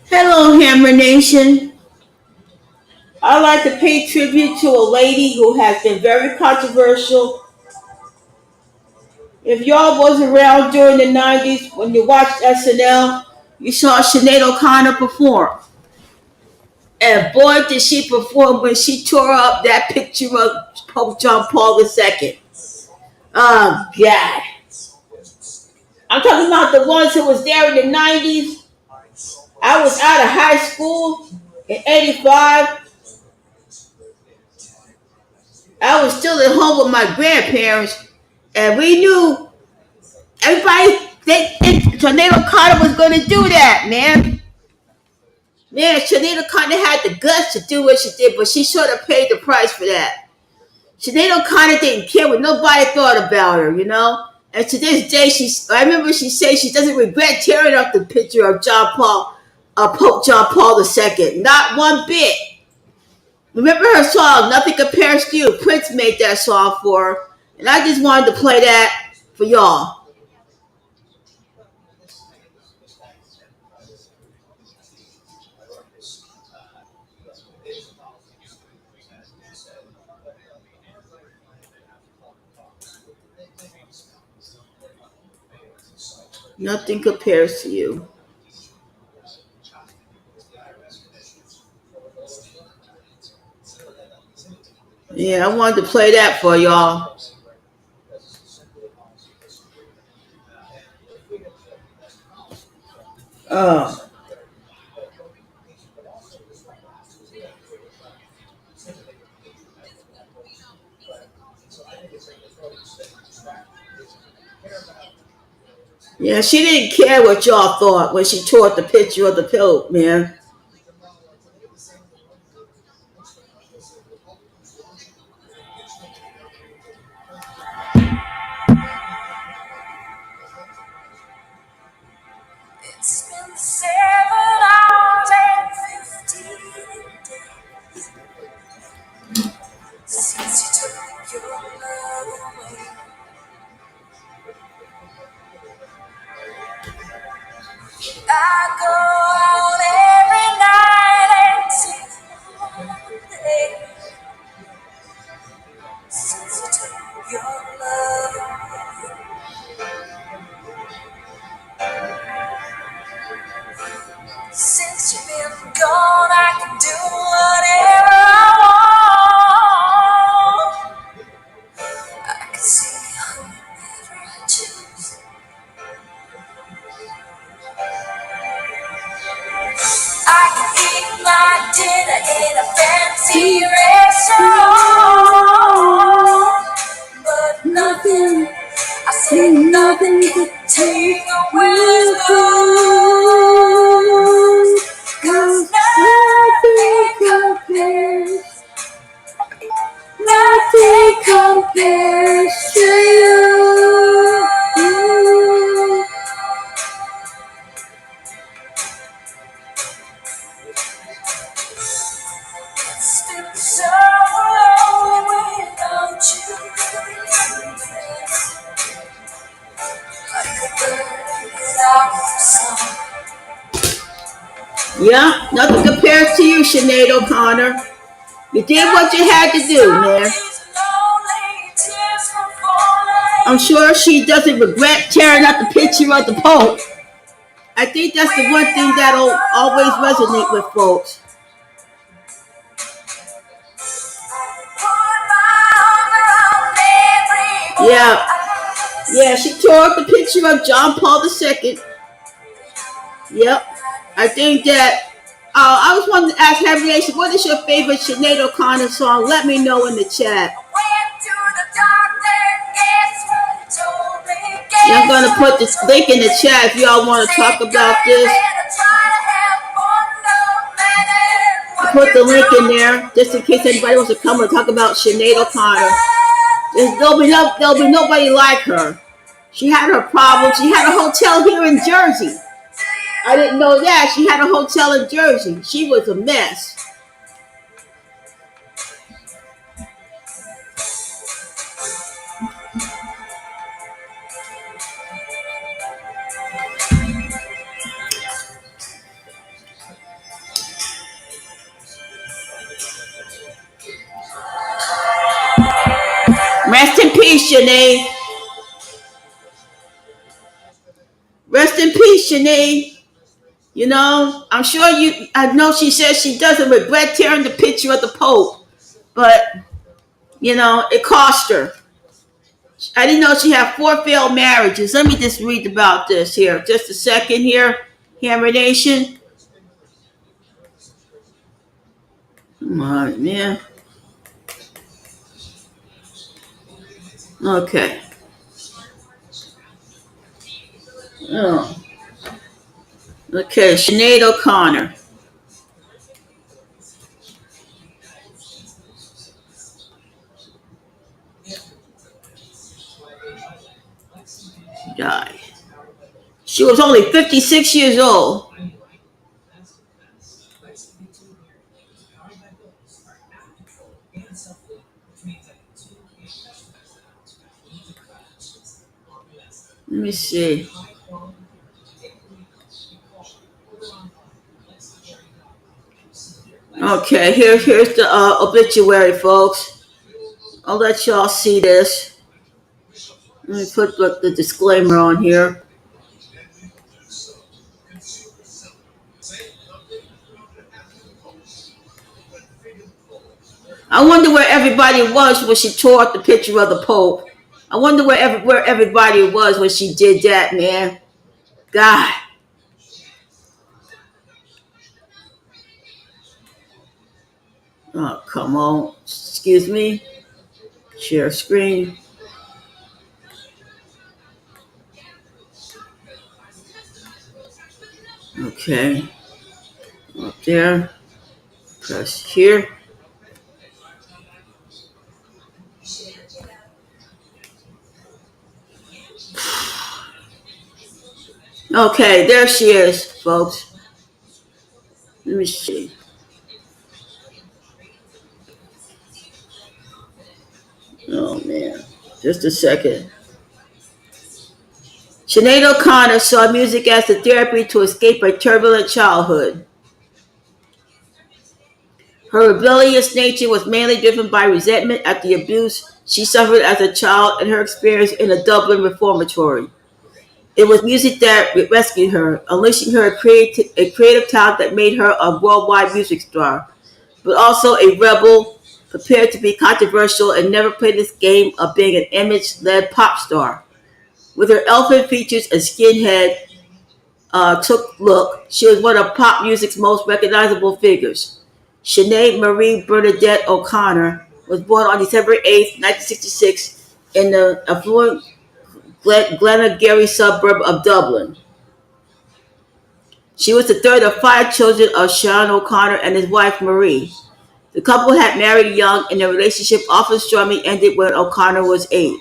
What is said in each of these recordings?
Hello, Hammer Nation. I'd like to pay tribute to a lady who has been very controversial. If y'all was around during the 90s when you watched SNL, you saw Sinead O'Connor perform. And boy, did she perform when she tore up that picture of Pope John Paul II. Oh, God. I'm talking about the ones who was there in the 90s. I was out of high school in 85. I was still at home with my grandparents, and we knew everybody think Tornado Carter was going to do that, man. Man, Tornado Carter had the guts to do what she did, but she sort of paid the price for that. Tornado Carter didn't care what nobody thought about her, you know. And to this day, I remember she said she doesn't regret tearing up the picture of Pope John Paul II. Not one bit. Remember her song, Nothing Compares to You? Prince made that song for her. And I just wanted to play that for y'all. Nothing compares to you. Yeah, I wanted to play that for y'all. Oh. Yeah, she didn't care what y'all thought when she tore up the picture of the Pope, man. It's been 7 hours and 15 days since you took your love away. I go out every night and see all day since you took your love away. Since you've been gone, I can do whatever I want. I can see whoever I choose. I can eat my dinner in a fancy restaurant, but nothing, I said nothing can take away this blues. 'Cause nothing compares to you. It's been so long without you. Like a bird without a song. Yeah, nothing compares to you, Sinead O'Connor. You did what you had to do, man. I'm sure she doesn't regret tearing up the picture of the Pope. I think that's the one thing that'll always resonate with folks. Yeah, yeah, she tore up the picture of John Paul II. Yep. I think that. I was wanting to ask Heavy Nation, what is your favorite Sinead O'Connor song? Let me know in the chat. Yeah, I'm going to put this link in the chat if y'all want to talk about this. I put the link in there just in case anybody wants to come and talk about Sinead O'Connor. There'll be nobody like her. She had her problems. She had a hotel here in Jersey. I didn't know that. She had a hotel in Jersey. She was a mess. Rest in peace, Sinead. Rest in peace, Sinead. You know, I'm sure you. I know she says she doesn't regret tearing the picture of the Pope, but it cost her. I didn't know she had four failed marriages. Let me just read about this here. Just a second here. Hammer Nation. Come on, man. Okay. Oh. Okay, Sinead O'Connor. Died. She was only 56 years old. Let me see. Okay, here's the obituary, folks. I'll let y'all see this. Let me put the disclaimer on here. I wonder where everybody was when she tore up the picture of the Pope. I wonder where everybody was when she did that, man. God. Oh, come on. Excuse me. Share screen. Okay. Up there. Press here. Okay, there she is, folks. Let me see. Oh, man. Just a second. Sinead O'Connor saw music as a therapy to escape a turbulent childhood. Her rebellious nature was mainly driven by resentment at the abuse she suffered as a child and her experience in a Dublin reformatory. It was music that rescued her, unleashing her a creative talent that made her a worldwide music star, but also a rebel, prepared to be controversial and never played this game of being an image-led pop star. With her elfin features and skinhead took look, she was one of pop music's most recognizable figures. Sinead Marie Bernadette O'Connor was born on December 8, 1966, in the affluent Glenageary suburb of Dublin. She was the third of five children of Sean O'Connor and his wife Marie. The couple had married young, and their relationship often stormy ended when O'Connor was 8.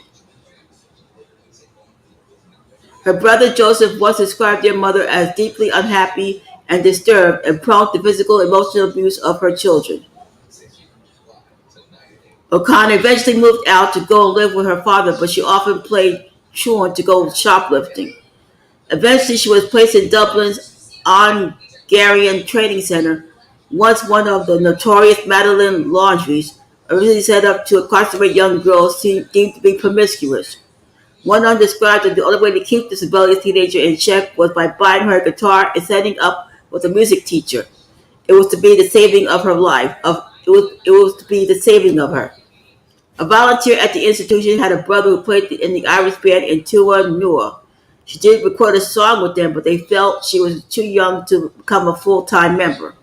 Her brother Joseph once described their mother as deeply unhappy and disturbed and prone to physical and emotional abuse of her children. O'Connor eventually moved out to go and live with her father, but she often played truant to go shoplifting. Eventually, she was placed in Dublin's Hungarian Training Center, once one of the notorious Magdalen laundries, originally set up to incarcerate young girls deemed to be promiscuous. One nun described that the only way to keep this rebellious teenager in check was by buying her a guitar and setting up with a music teacher. It was to be the saving of her life. It was to be the saving of her. A volunteer at the institution had a brother who played in the Irish band in Tua Nua. She did record a song with them, but they felt she was too young to become a full-time member.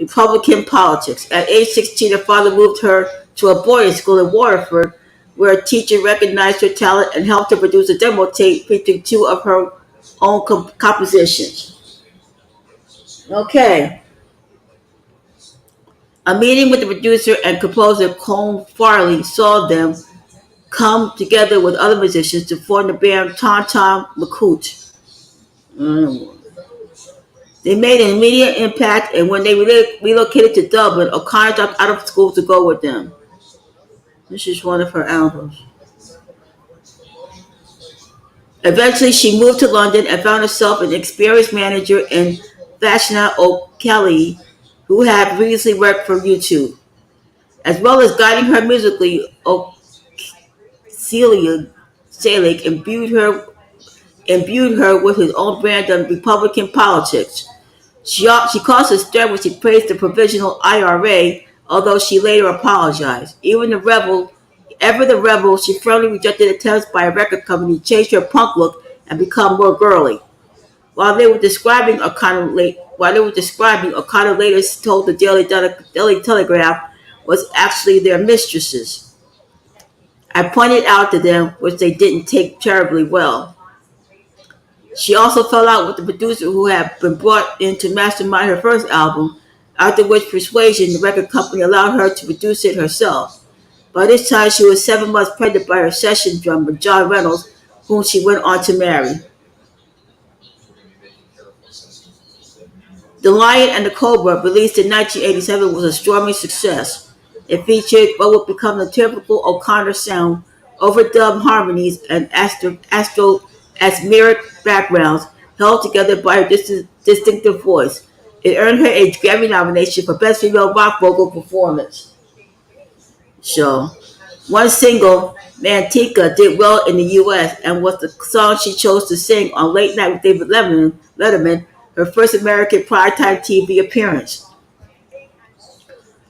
Republican politics. At age 16, her father moved her to a boarding school in Waterford, where a teacher recognized her talent and helped her produce a demo tape featuring two of her own compositions. Okay. A meeting with the producer and composer Colm Farley saw them come together with other musicians to form the band Tom Tom McCoot. They made an immediate impact, and when they relocated to Dublin, O'Connor dropped out of school to go with them. This is one of her albums. Eventually, she moved to London and found herself an experienced manager in Vashna O'Kelly, who had previously worked for YouTube. As well as guiding her musically, Celia Selig imbued her with his own brand of Republican politics. She caused a stir when she praised the provisional IRA, although she later apologized. Ever the rebel, she firmly rejected attempts by a record company to change her punk look and become more girly. O'Connor later told the Daily Telegraph was actually their mistresses. I pointed out to them, which they didn't take terribly well. She also fell out with the producer who had been brought in to mastermind her first album, after which persuasion the record company allowed her to produce it herself. By this time, she was 7 months pregnant by her session drummer, John Reynolds, whom she went on to marry. The Lion and the Cobra, released in 1987, was a storming success. It featured what would become the typical O'Connor sound, overdubbed harmonies, and asthmeric backgrounds held together by her distinctive voice. It earned her a Grammy nomination for Best Female Rock Vocal Performance. So, one single, Manteca, did well in the U.S. and was the song she chose to sing on Late Night with David Letterman, her first American primetime TV appearance.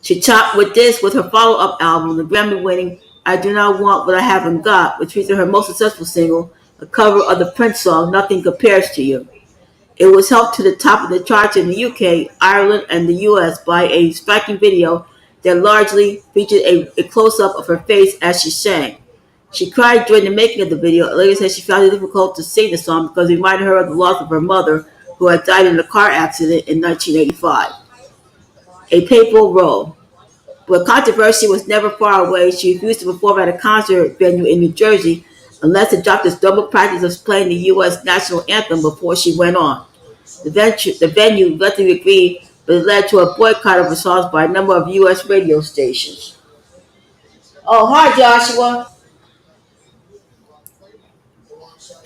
She topped with her follow-up album, the Grammy-winning I Do Not Want What I Haven't Got, which featured her most successful single, a cover of the Prince song Nothing Compares to You. It was helped to the top of the charts in the UK, Ireland, and the US by a striking video that largely featured a close-up of her face as she sang. She cried during the making of the video and later said she found it difficult to sing the song because it reminded her of the loss of her mother, who had died in a car accident in 1985. A papal role. But controversy was never far away. She refused to perform at a concert venue in New Jersey unless it dropped its double practice of playing the U.S. national anthem before she went on. The venue reluctantly agreed, but it led to a boycott of her songs by a number of U.S. radio stations. Oh, hi, Joshua.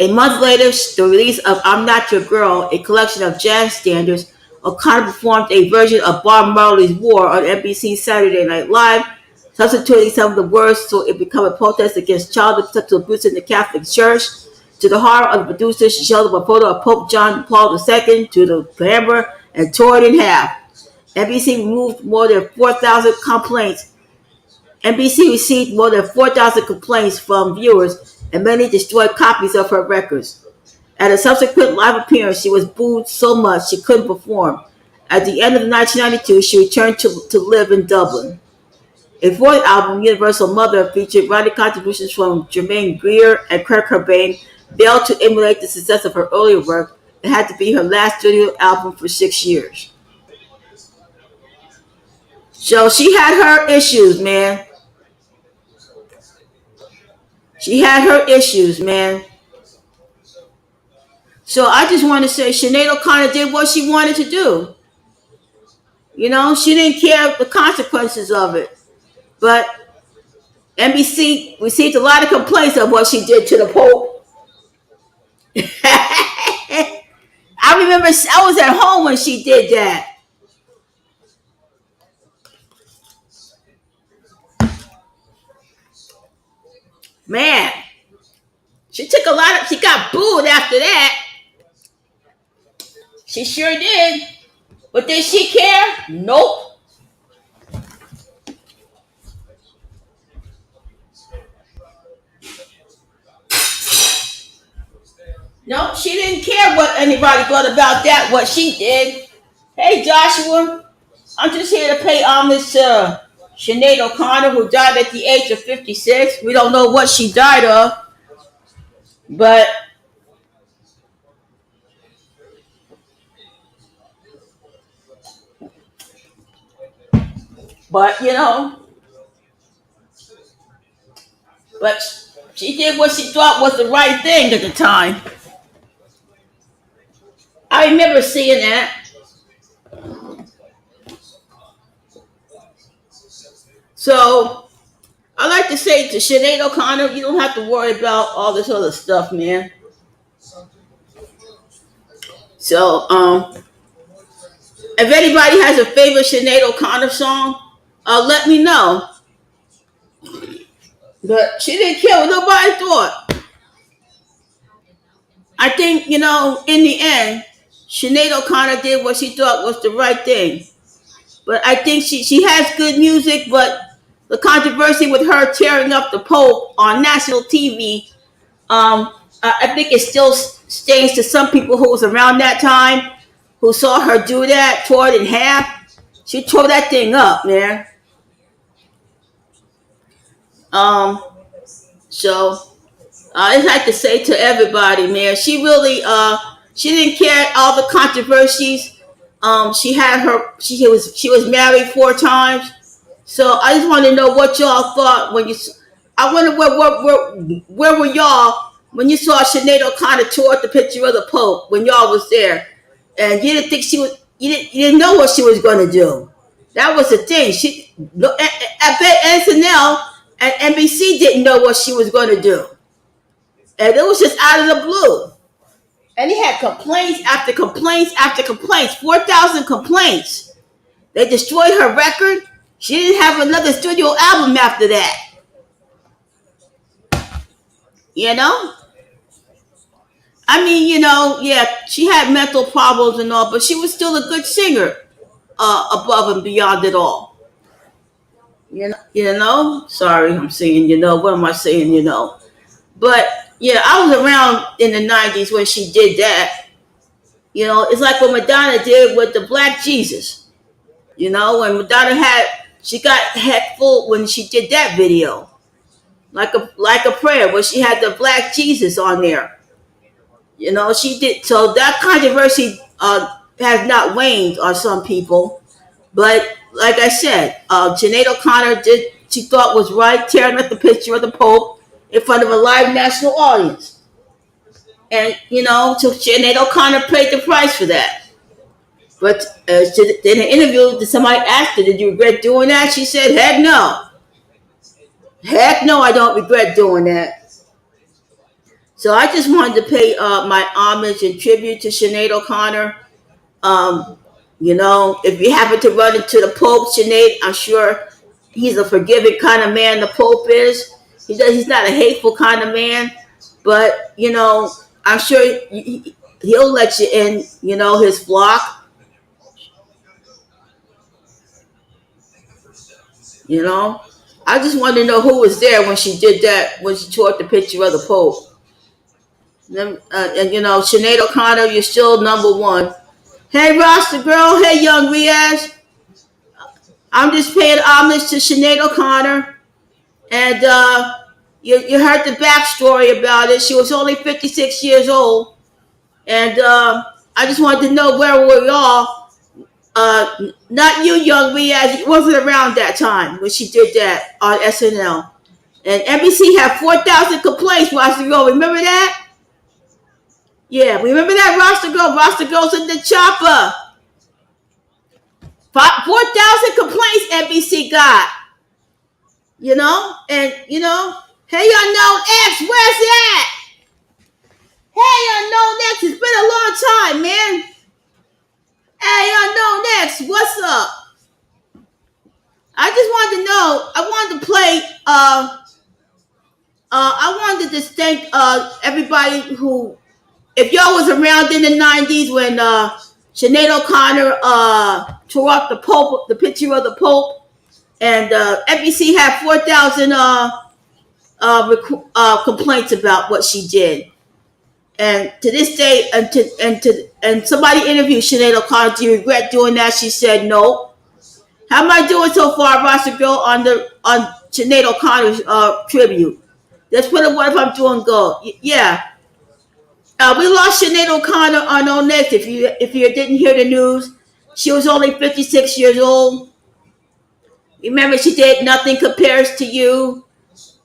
A month later, the release of I'm Not Your Girl, a collection of jazz standards, O'Connor performed a version of Bob Marley's War on NBC's Saturday Night Live, substituting some of the words so it became a protest against child sexual abuse in the Catholic Church. To the horror of the producers, she showed up a photo of Pope John Paul II to the camera and tore it in half. NBC removed more than 4,000 complaints. NBC received more than 4,000 complaints from viewers, and many destroyed copies of her records. At a subsequent live appearance, she was booed so much she couldn't perform. At the end of 1992, she returned to live in Dublin. A fourth album, Universal Mother, featured writing contributions from Germaine Greer and Kurt Cobain, failed to emulate the success of her earlier work. It had to be her last studio album for 6 years. So she had her issues, man. She had her issues, man. So I just want to say Sinead O'Connor did what she wanted to do. You know, she didn't care the consequences of it. But NBC received a lot of complaints of what she did to the Pope. I remember I was at home when she did that. Man, she got booed after that. She sure did. But did she care? Nope. No, she didn't care what anybody thought about that, what she did. Hey, Joshua, I'm just here to pay homage to Sinead O'Connor, who died at the age of 56. We don't know what she died of, but you know, but she did what she thought was the right thing at the time. I remember seeing that. So I like to say to Sinead O'Connor, you don't have to worry about all this other stuff, man. So, if anybody has a favorite Sinead O'Connor song, let me know. But she didn't care what nobody thought. I think, in the end, Sinead O'Connor did what she thought was the right thing. But I think she has good music, but the controversy with her tearing up the Pope on national TV, I think it still stains to some people who was around that time, who saw her do that, tore it in half. She tore that thing up, man. Um, so I'd like to say to everybody, man, she didn't care all the controversies. She was married 4 times. So I just want to know what y'all thought when you. I wonder where were y'all when you saw Sinead O'Connor tore up the picture of the Pope when y'all was there, and you didn't think you didn't know what she was going to do. That was the thing. I bet SNL and NBC didn't know what she was going to do, and it was just out of the blue. And he had complaints after complaints after complaints, 4,000 complaints. They destroyed her record. She didn't have another studio album after that. You know? I mean, yeah, she had mental problems and all, but she was still a good singer, above and beyond it all. Sorry, I'm saying, what am I saying, But yeah, I was around in the 90s when she did that. It's like what Madonna did with the Black Jesus. When Madonna she got head full when she did that video, like a prayer, where she had the Black Jesus on there. She did so that controversy has not waned on some people, but like I said, Sinead O'Connor did she thought was right, tearing up the picture of the Pope in front of a live national audience, and so Sinead O'Connor paid the price for that. But in an interview, somebody asked her, "Did you regret doing that?" She said, heck no, I don't regret doing that." So I just wanted to pay my homage and tribute to Sinead O'Connor. Um, if you happen to run into the Pope, Sinead, I'm sure he's a forgiving kind of man. The Pope is. He's not a hateful kind of man, but I'm sure he'll let you in. His flock. You know, I just wanted to know who was there when she did that, when she tore up the picture of the Pope. And Sinead O'Connor, you're still number one. Hey, Rasta girl. Hey, young Riaz. I'm just paying homage to Sinead O'Connor. And you heard the backstory about it. She was only 56 years old. And I just wanted to know where were y'all. Not you, young Riaz. You wasn't around that time when she did that on SNL. And NBC had 4,000 complaints, Rasta girl. Remember that? Yeah, remember that, Rasta girl? Rasta girl's in the chopper. 4,000 complaints NBC got. And hey, unknown X, where's that? Hey, unknown X, it's been a long time, man. Hey, unknown X, what's up? I just wanted to know. I wanted to play. I wanted to just thank everybody who, if y'all was around in the '90s when Sinead O'Connor tore up the Pope, the picture of the Pope, and NBC had 4,000 complaints about what she did. And to this day, and somebody interviewed Sinead O'Connor. Do you regret doing that? She said no. How am I doing so far, Rasta girl, on Sinead O'Connor's tribute? That's what I'm doing. Go, yeah. We lost Sinead O'Connor on our next. If you didn't hear the news, she was only 56 years old. Remember, she did "Nothing Compares to You,"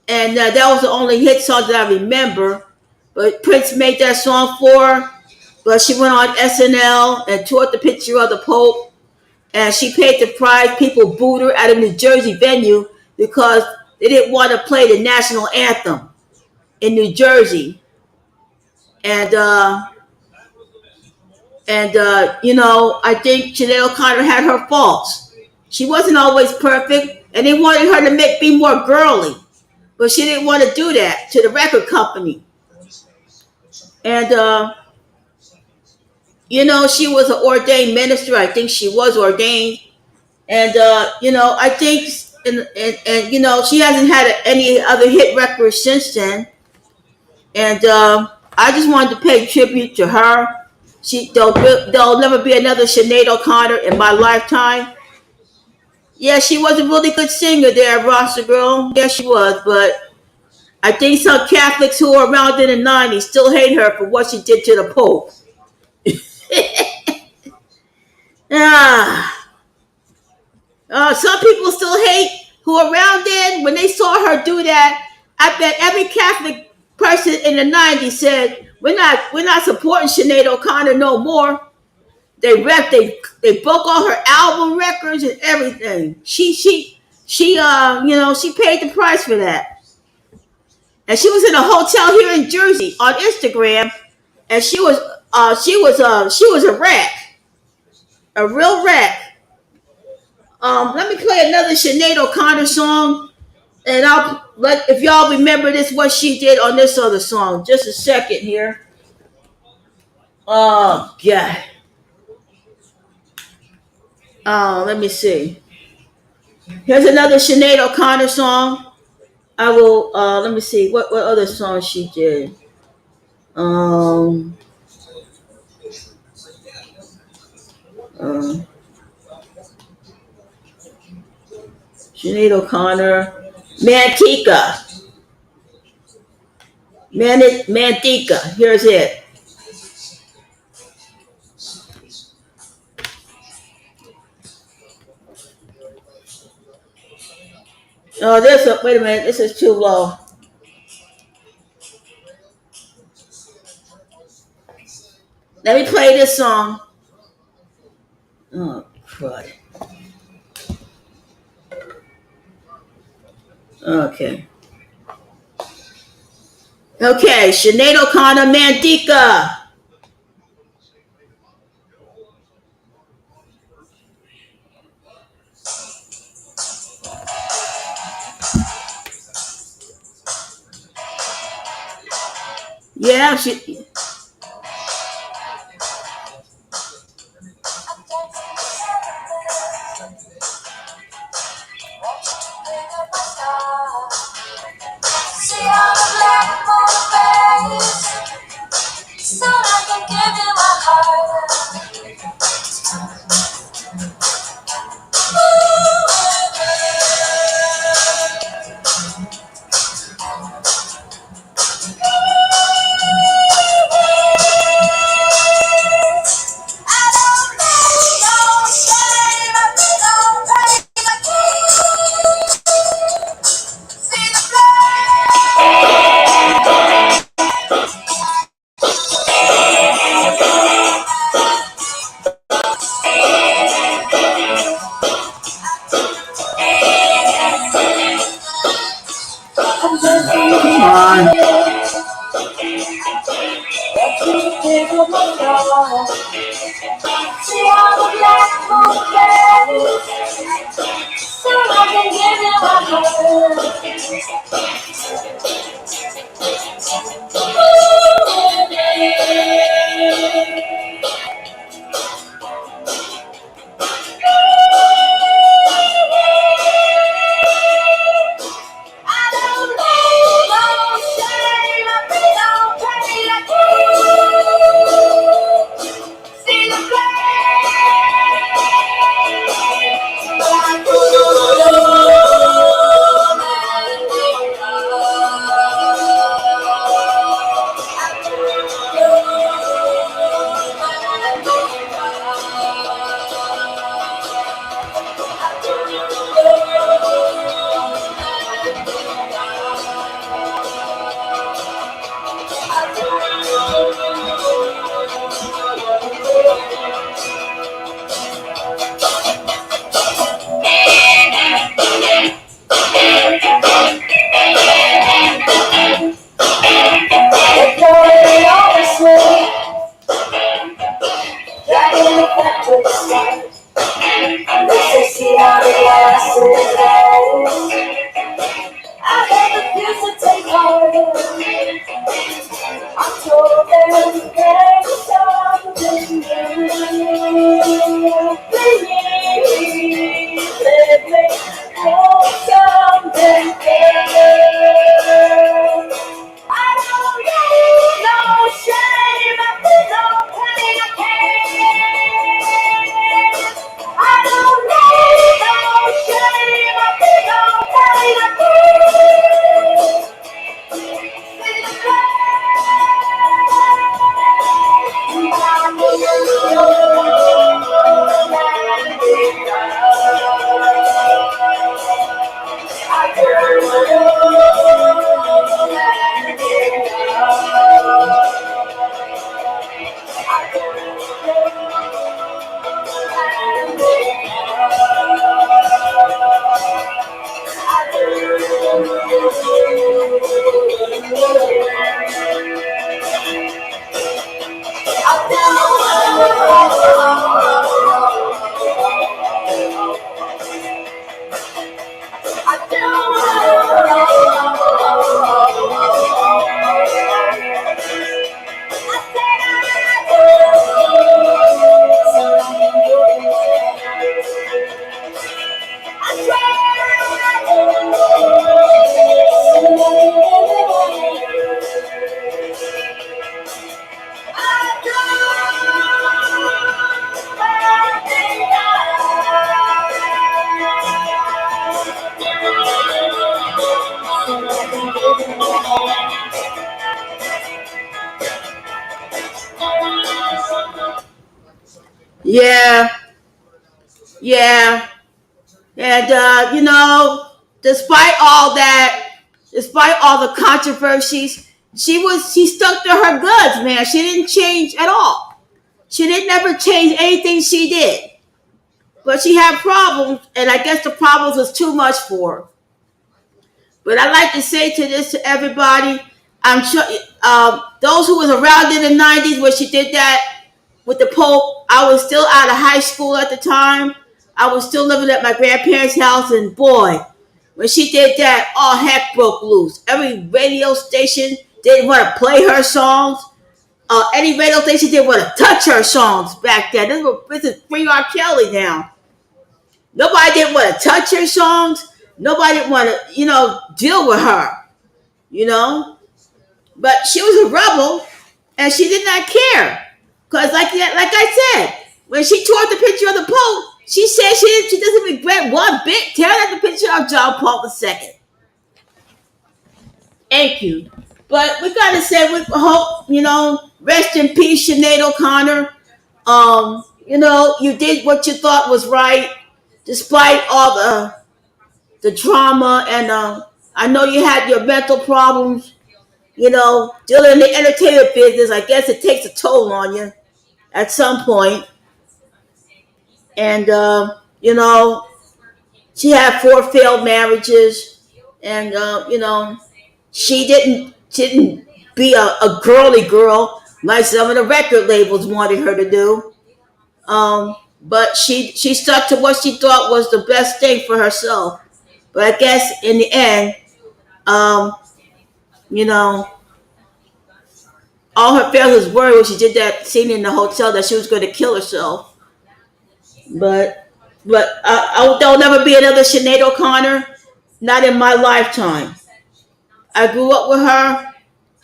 and that was the only hit song that I remember. But Prince made that song for her. But she went on SNL and toured the picture of the Pope, and she paid the price. People booed her at a New Jersey venue because they didn't want to play the national anthem in New Jersey. And I think Sinead O'Connor had her faults. She wasn't always perfect, and they wanted her to be more girly. but she didn't want to do that to the record company. And she was an ordained minister. I think she was ordained, and I think, and she hasn't had any other hit records since then. And I just wanted to pay tribute to her. There'll never be another Sinead O'Connor in my lifetime. Yeah, she was a really good singer there, Roster Girl. Yeah, she was, but I think some Catholics who were around in the '90s still hate her for what she did to the Pope. Ah, some people still hate who were around then when they saw her do that. I bet every Catholic person in the '90s said, "We're not supporting Sinead O'Connor no more." They broke all her album records and everything. She paid the price for that. And she was in a hotel here in Jersey on Instagram, and she was a wreck, a real wreck. Let me play another Sinead O'Connor song, and I'll let if y'all remember this what she did on this other song. Just a second here. Oh God. Let me see. Here's another Sinead O'Connor song. I will. Let me see what other song she did. Um. uh, Sinead O'Connor, Mantica, Mantica. Here's it. Oh, wait a minute. This is too low. Let me play this song. Oh, crud. Okay. Okay, Sinead O'Connor, Mantica. Yeah, she. See all the black on the face, so I can give you my heart. I don't need no shame, I feel no pain, I can't see the Come on. see all the black on the face, so I can give you my heart. I don't need no shame, I feel no pain, I can't see the flame, but I do. there's something new. Please let me know something new. I don't need no shame, I feel no pain, I can't. I don't need no shame, I feel no pain, I Yeah, yeah. And despite all that, despite all the controversies, she stuck to her guns, man. She didn't change at all. She didn't ever change anything she did. But she had problems, and I guess the problems was too much for her. But I like to say to everybody, I'm sure those who was around in the '90s when she did that with the Pope. I was still out of high school at the time. I was still living at my grandparents' house, and boy, when she did that, all heck broke loose. Every radio station didn't want to play her songs. Any radio station didn't want to touch her songs back then. This is free R. Kelly now. Nobody didn't want to touch her songs. Nobody didn't want to, deal with her, you know. But she was a rebel, and she did not care. Cause like I said, when she tore up the picture of the Pope, she said she doesn't regret one bit tearing up the picture of John Paul II. Thank you. But we gotta say we hope, rest in peace, Sinead O'Connor. You did what you thought was right, despite all the drama, and I know you had your mental problems. Dealing in the entertainment business, I guess it takes a toll on you at some point. And she had four failed marriages, and she didn't be a girly girl like some of the record labels wanted her to do. But she stuck to what she thought was the best thing for herself. But I guess in the end, um, you know, all her family was worried when she did that scene in the hotel that she was going to kill herself. But there'll never be another Sinead O'Connor. Not in my lifetime. I grew up with her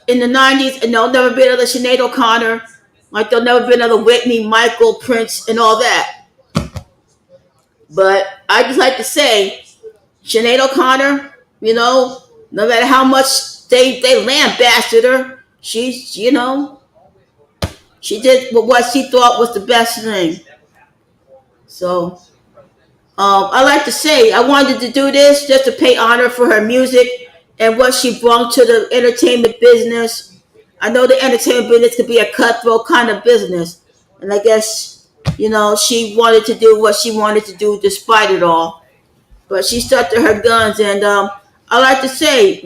in the '90s, and there'll never be another Sinead O'Connor. Like there'll never be another Whitney, Michael, Prince, and all that. But I just like to say, Sinead O'Connor, no matter how much they lambasted her, she did what she thought was the best thing. So I like to say I wanted to do this just to pay honor for her music and what she brought to the entertainment business. I know the entertainment business could be a cutthroat kind of business, and I guess she wanted to do what she wanted to do despite it all. But she stuck to her guns, and I like to say,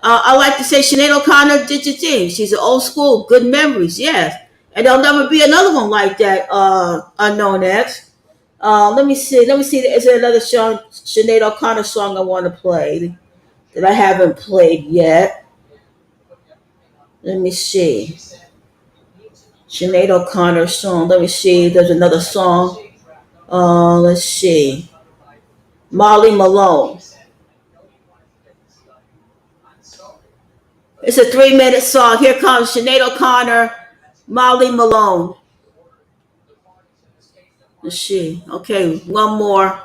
I like to say Sinead O'Connor did your thing. She's an old school, good memories, yes, and there'll never be another one like that. Unknown X. Let me see. Let me see. Is there another Sinead O'Connor song I want to play that I haven't played yet? Let me see. Sinead O'Connor song. Let me see. There's another song. Let's see. Molly Malone. It's a 3-minute song. Here comes Sinead O'Connor, Molly Malone. Let's see. Okay, one more.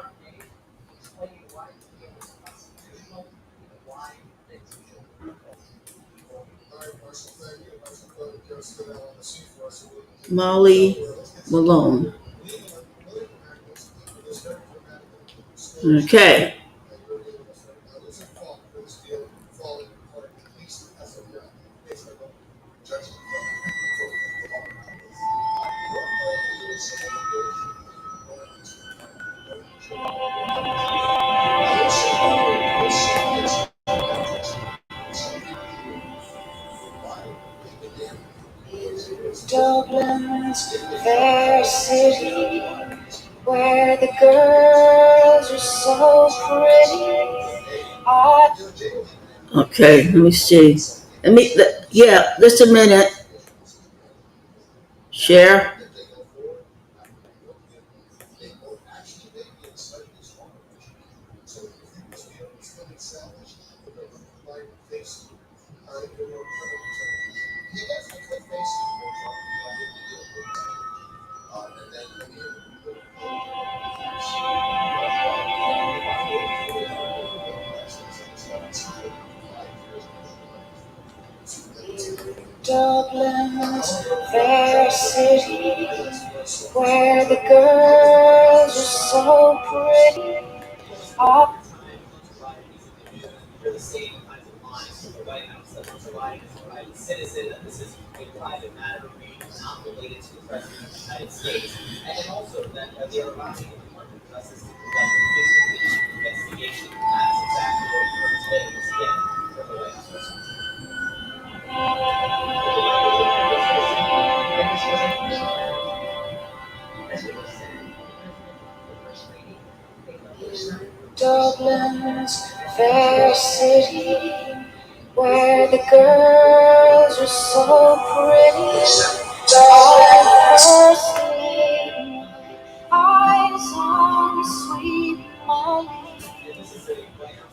Molly Malone. Okay. Dublin's fair city, where the girls are so pretty. Okay, let me see. Yeah, just a minute. Share. Dublin's fair city, where the girls are so pretty. I Dublin's fair city, where the girls are so pretty. I first laid my eyes on sweet Molly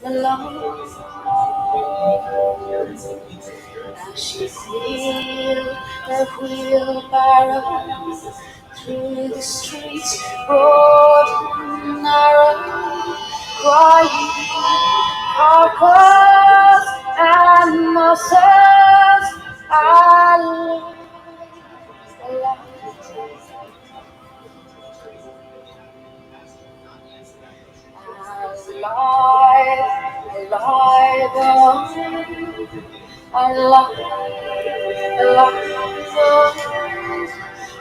Malone. Now she wheeled her wheelbarrow through the streets, broad and narrow, crying carcass and muscles. Alive, alive, alive, alive,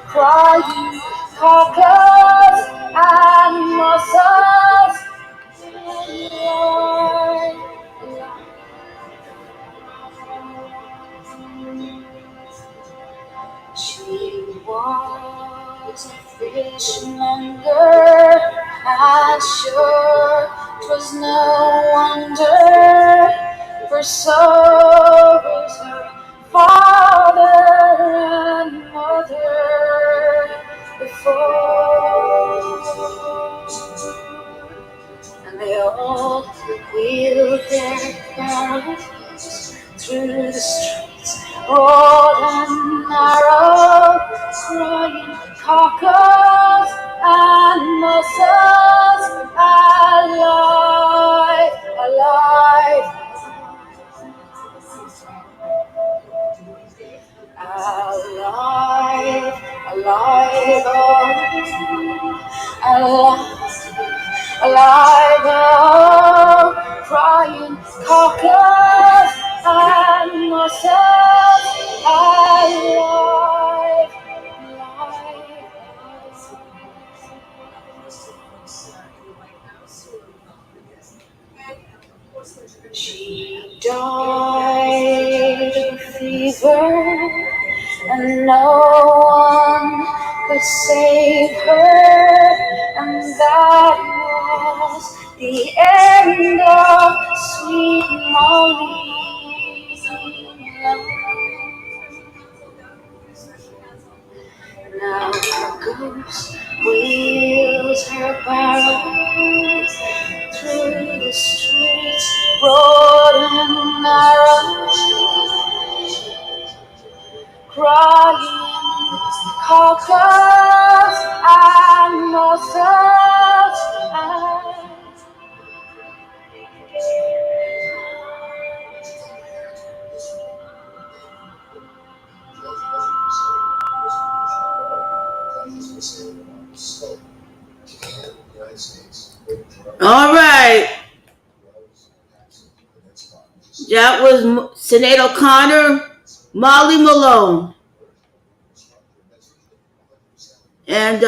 crying carcass and muscles. She was a fishmonger, and sure 'twas no wonder, for so was her father and mother before. And they all wheeled their barrows through the streets, broad and narrow, crying carcass and muscles. Alive, alive, alive, alive, alive, alive, oh, crying carcass and muscles. Alive, alive. She died of fever, and no one could save her, and that was the end of sweet Molly. Call 'cause I know such All right. That was Sinead O'Connor, Molly Malone. And,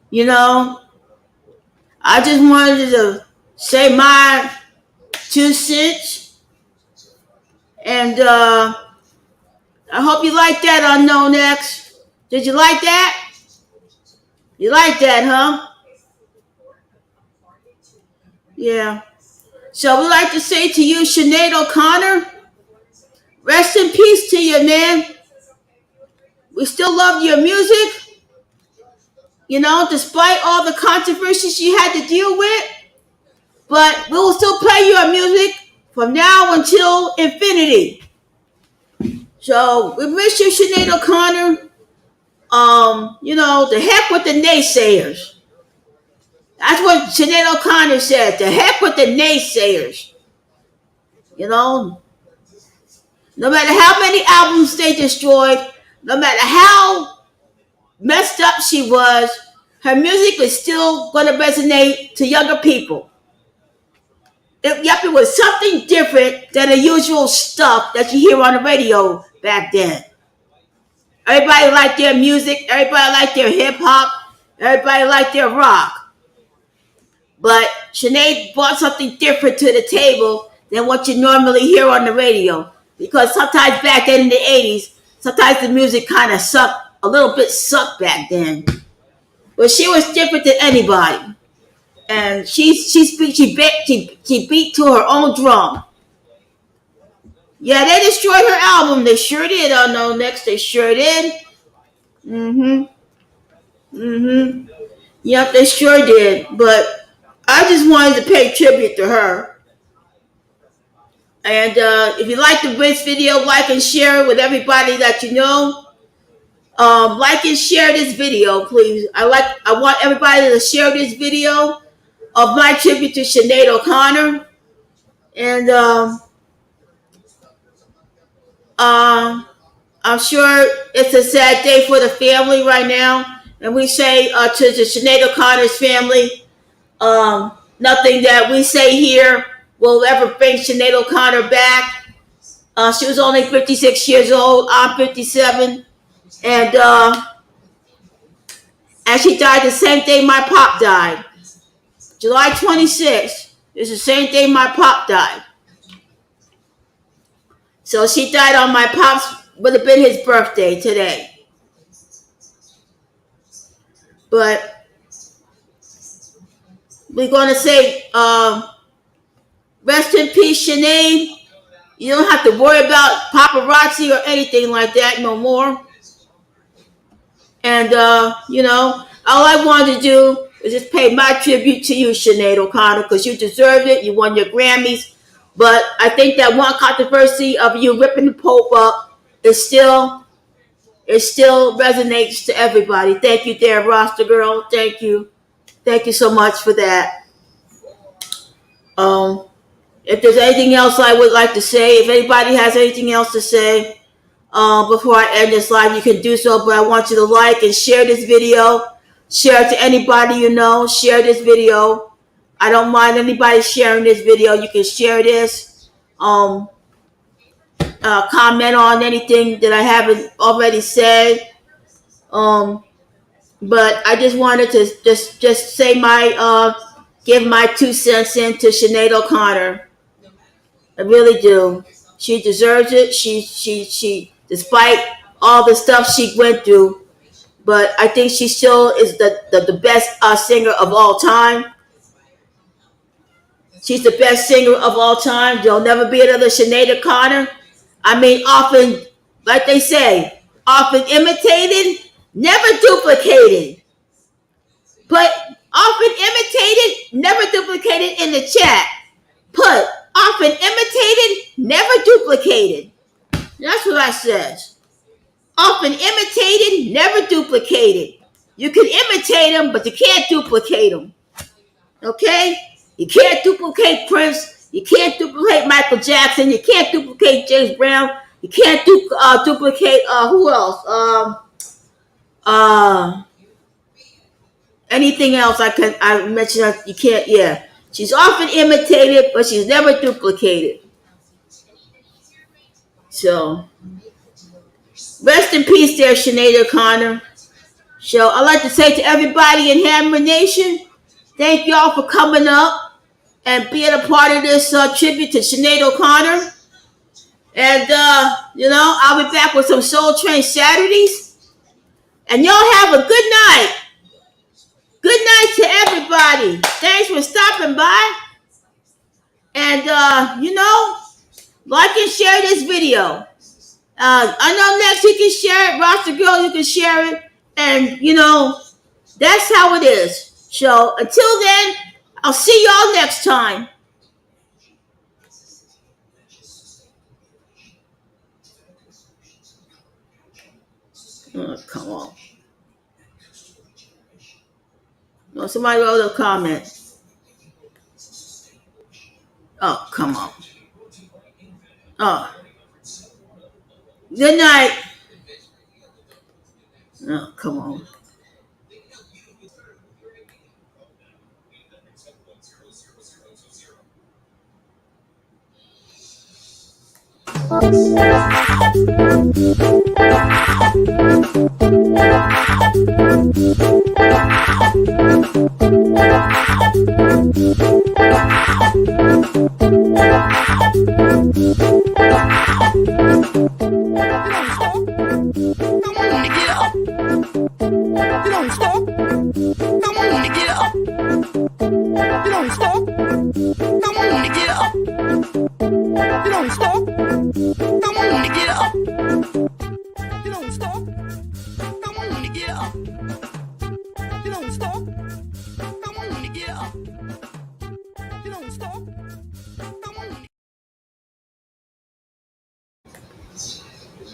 you know, I just wanted to say my 2 cents. And I hope you like that, Unknown X. Did you like that? You like that, huh? Yeah. So we like to say to you, Sinead O'Connor, rest in peace to you, man. We still love your music, despite all the controversies you had to deal with. But we will still play your music from now until infinity. So we miss you, Sinead O'Connor. The heck with the naysayers. That's what Sinead O'Connor said. The heck with the naysayers. You know, no matter how many albums they destroyed, no matter how messed up she was, her music was still going to resonate to younger people. It was something different than the usual stuff that you hear on the radio back then. Everybody liked their music, everybody liked their hip hop, everybody liked their rock. But Sinead brought something different to the table than what you normally hear on the radio. Because sometimes back then in the 80s, sometimes the music kind of sucked, a little bit sucked back then. But she was different than anybody. And she beat to her own drum. Yeah, they destroyed her album. They sure did. Unknown Next, they sure did. Mm-hmm. Mm-hmm. Yep, they sure did. But I just wanted to pay tribute to her. And if you like this video, like and share it with everybody that you know. Like and share this video, please. I want everybody to share this video of my tribute to Sinead O'Connor. And I'm sure it's a sad day for the family right now. And we say to the Sinead O'Connor's family, nothing that we say here will ever bring Sinead O'Connor back. She was only 56 years old. I'm 57. And she died the same day my pop died. July 26th is the same day my pop died. So she died on my pop's, would have been his birthday today. But we're going to say, rest in peace, Sinead. You don't have to worry about paparazzi or anything like that no more. And, all I wanted to do is just pay my tribute to you, Sinead O'Connor, because you deserved it. You won your Grammys. But I think that one controversy of you ripping the Pope up still resonates to everybody. Thank you, there, Roster Girl. Thank you. Thank you so much for that. If there's anything else I would like to say, if anybody has anything else to say before I end this live, you can do so. But I want you to like and share this video. Share it to anybody you know. Share this video. I don't mind anybody sharing this video. You can share this. Comment on anything that I haven't already said. But I just wanted to just say give my 2 cents in to Sinead O'Connor. I really do. She deserves it. She despite all the stuff she went through, but I think she still is the best singer of all time. She's the best singer of all time. There'll never be another Sinead O'Connor. I mean, often, like they say, often imitated, never duplicated. Put often imitated, never duplicated in the chat. Put often imitated, never duplicated. That's what I said. Often imitated, never duplicated. You can imitate them, but you can't duplicate them. Okay? You can't duplicate Prince. You can't duplicate Michael Jackson. You can't duplicate James Brown. You can't duplicate who else? Uh, Anything else I mentioned? You can't. Yeah, she's often imitated, but she's never duplicated. So rest in peace, there, Sinead O'Connor. So I'd like to say to everybody in Hammer Nation, thank y'all for coming up and being a part of this tribute to Sinead O'Connor. And, I'll be back with some Soul Train Saturdays. And y'all have a good night. Good night to everybody. Thanks for stopping by. And, like and share this video. I know next you can share it. Roster Girl, you can share it. And, that's how it is. So, until then, I'll see y'all next time. Oh, come on. No, somebody wrote a comment. Oh, come on. Oh. Good night. Oh, come on. You don't stop.